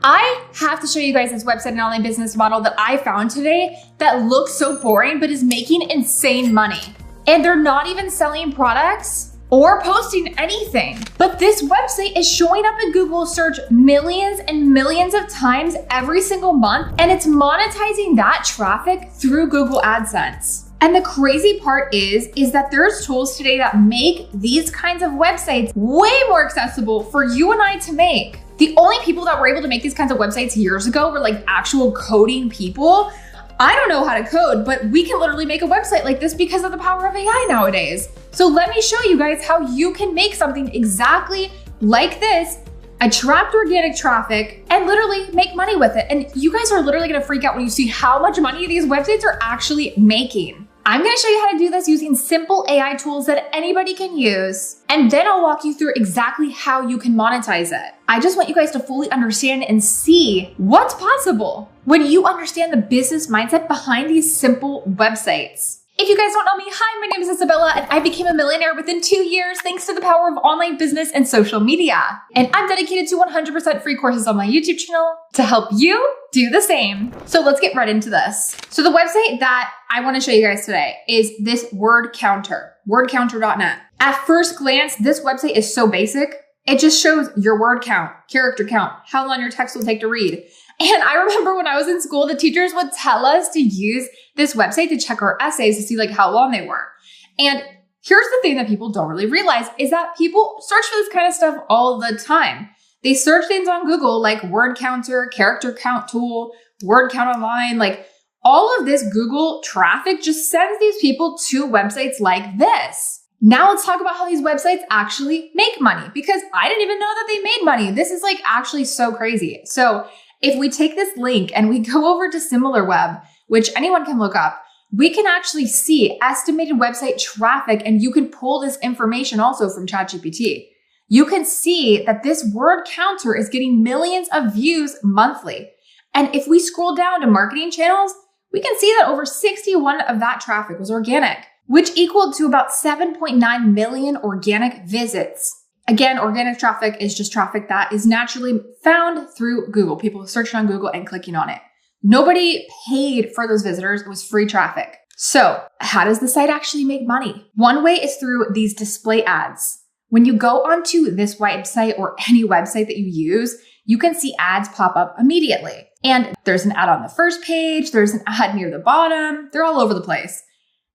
I have to show you guys this website and online business model that I found today that looks so boring, but is making insane money. And they're not even selling products or posting anything. But this website is showing up in Google search millions and millions of times every single month, and it's monetizing that traffic through Google AdSense. And the crazy part is that there's tools today that make these kinds of websites way more accessible for you and I to make. The only people that were able to make these kinds of websites years ago were like actual coding people. I don't know how to code, but we can literally make a website like this because of the power of AI nowadays. So let me show you guys how you can make something exactly like this, attract organic traffic, and literally make money with it. And you guys are literally gonna freak out when you see how much money these websites are actually making. I'm gonna show you how to do this using simple AI tools that anybody can use, and then I'll walk you through exactly how you can monetize it. I just want you guys to fully understand and see what's possible when you understand the business mindset behind these simple websites. If you guys don't know me, hi, my name is Isabella, and I became a millionaire within 2 years thanks to the power of online business and social media. And I'm dedicated to 100% free courses on my YouTube channel to help you do the same. So let's get right into this. So the website that I want to show you guys today is this word counter, wordcounter.net. At first glance, this website is so basic. It just shows your word count, character count, how long your text will take to read. And I remember when I was in school, the teachers would tell us to use this website to check our essays to see like how long they were. And here's the thing that people don't really realize is that people search for this kind of stuff all the time. They search things on Google like word counter, character count tool, word count online, like all of this Google traffic just sends these people to websites like this. Now let's talk about how these websites actually make money, because I didn't even know that they made money. This is like actually so crazy. So if we take this link and we go over to SimilarWeb, which anyone can look up, we can actually see estimated website traffic, and you can pull this information also from ChatGPT. You can see that this word counter is getting millions of views monthly. And if we scroll down to marketing channels, we can see that over 61 of that traffic was organic, which equaled to about 7.9 million organic visits. Again, organic traffic is just traffic that is naturally found through Google. People searching on Google and clicking on it. Nobody paid for those visitors. It was free traffic. So how does the site actually make money? One way is through these display ads. When you go onto this website or any website that you use, you can see ads pop up immediately. And there's an ad on the first page. There's an ad near the bottom. They're all over the place.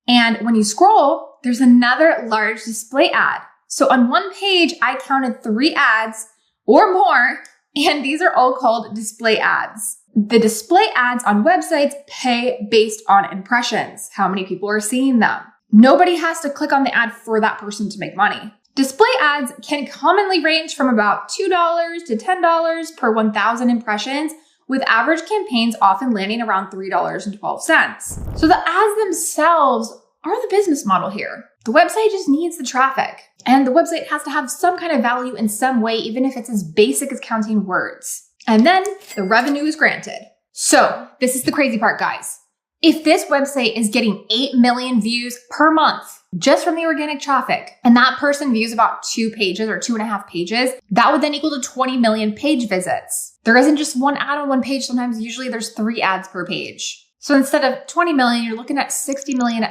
And when you scroll, there's another large display ad. So on one page, I counted 3 ads or more, and these are all called display ads. The display ads on websites pay based on impressions, how many people are seeing them. Nobody has to click on the ad for that person to make money. Display ads can commonly range from about $2 to $10 per 1,000 impressions, with average campaigns often landing around $3.12. So the ads themselves are the business model here. The website just needs the traffic, and the website has to have some kind of value in some way, even if it's as basic as counting words. And then the revenue is granted. So this is the crazy part, guys. If this website is getting 8 million views per month just from the organic traffic, and that person views about 2 pages or 2.5 pages, that would then equal to 20 million page visits. There isn't just one ad on one page. Sometimes usually there's 3 ads per page. So instead of 20 million, you're looking at 60 million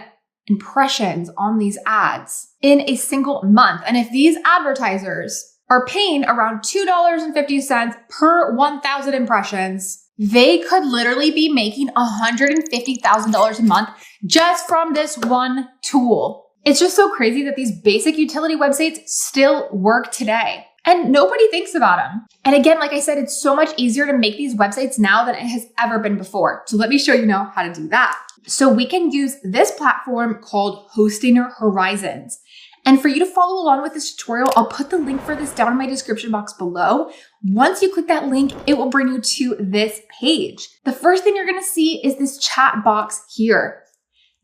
impressions on these ads in a single month. And if these advertisers are paying around $2.50 per 1,000 impressions, they could literally be making $150,000 a month just from this one tool. It's just so crazy that these basic utility websites still work today, and nobody thinks about them. And again, like I said, it's so much easier to make these websites now than it has ever been before. So let me show you how to do that. So we can use this platform called Hostinger Horizons. And for you to follow along with this tutorial, I'll put the link for this down in my description box below. Once you click that link, it will bring you to this page. The first thing you're gonna see is this chat box here.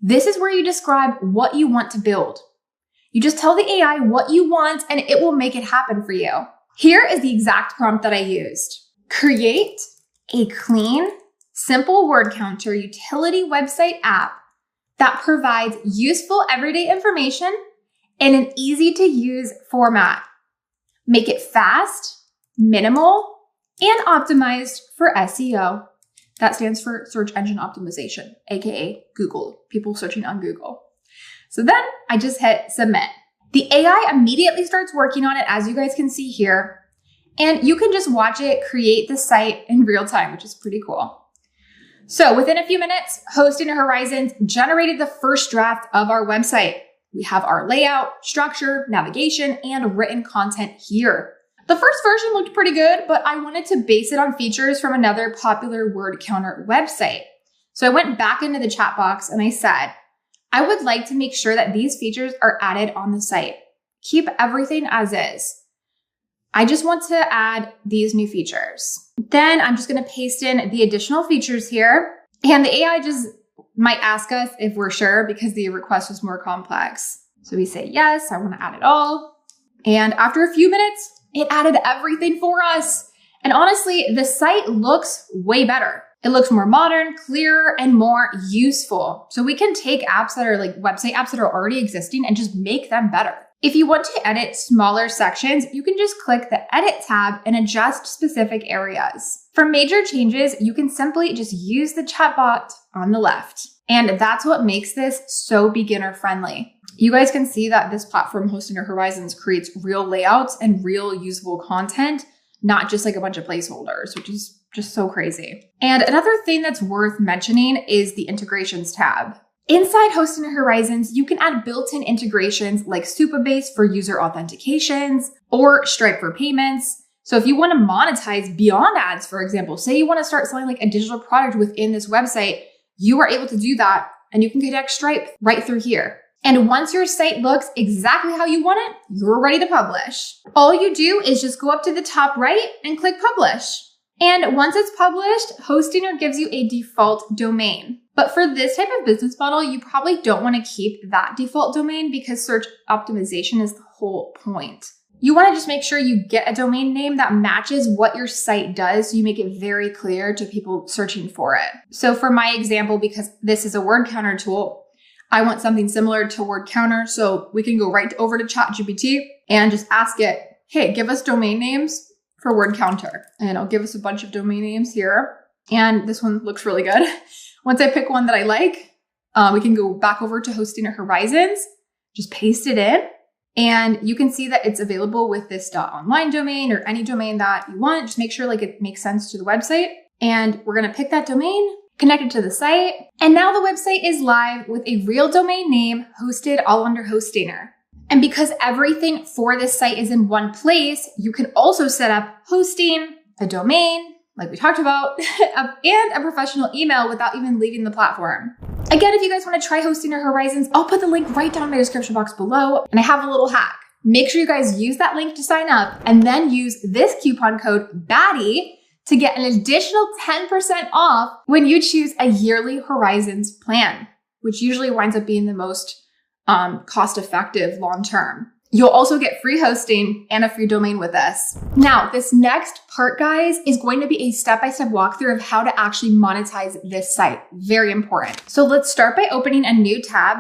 This is where you describe what you want to build. You just tell the AI what you want and it will make it happen for you. Here is the exact prompt that I used. Create a clean, simple word counter utility website app that provides useful everyday information in an easy to use format. Make it fast, minimal, and optimized for SEO. That stands for search engine optimization, aka Google, people searching on Google. So then I just hit submit. The AI immediately starts working on it, as you guys can see here, and you can just watch it create the site in real time, which is pretty cool. So within a few minutes, Hosting Horizons generated the first draft of our website. We have our layout, structure, navigation, and written content here. The first version looked pretty good, but I wanted to base it on features from another popular word counter website. So I went back into the chat box and I said, I would like to make sure that these features are added on the site. Keep everything as is. I just want to add these new features. Then I'm just going to paste in the additional features here. And the AI just might ask us if we're sure because the request was more complex. So we say, yes, I want to add it all. And after a few minutes, it added everything for us. And honestly, the site looks way better. It looks more modern, clearer, and more useful. So we can take apps that are like website apps that are already existing and just make them better. If you want to edit smaller sections, you can just click the Edit tab and adjust specific areas. For major changes, you can simply just use the chatbot on the left. And that's what makes this so beginner friendly. You guys can see that this platform, Hosting Horizons, creates real layouts and real usable content, not just like a bunch of placeholders, which is just so crazy. And another thing that's worth mentioning is the integrations tab. Inside Hosting Horizons, you can add built-in integrations like Supabase for user authentications or Stripe for payments. So if you want to monetize beyond ads, for example, say you want to start selling like a digital product within this website, you are able to do that and you can connect Stripe right through here. And once your site looks exactly how you want it, you're ready to publish. All you do is just go up to the top right and click publish. And once it's published, Hostinger gives you a default domain. But for this type of business model, you probably don't want to keep that default domain because search optimization is the whole point. You want to just make sure you get a domain name that matches what your site does so you make it very clear to people searching for it. So for my example, because this is a word counter tool, I want something similar to word counter. So we can go right over to ChatGPT and just ask it, hey, give us domain names for word counter. And it'll give us a bunch of domain names here. And this one looks really good. Once I pick one that I like, we can go back over to Hosting Horizons, just paste it in, and you can see that it's available with this .online domain or any domain that you want. Just make sure like it makes sense to the website. And we're going to pick that domain, connect it to the site. And now the website is live with a real domain name hosted all under Hostinger. And because everything for this site is in one place, you can also set up hosting, a domain, like we talked about, and a professional email without even leaving the platform. Again, if you guys want to try Hosting Horizons, I'll put the link right down in the description box below. And I have a little hack. Make sure you guys use that link to sign up and then use this coupon code BADDIE to get an additional 10% off when you choose a yearly Horizons plan, which usually winds up being the most cost-effective long-term. You'll also get free hosting and a free domain with us. Now, this next part, guys, is going to be a step-by-step walkthrough of how to actually monetize this site. Very important. So let's start by opening a new tab.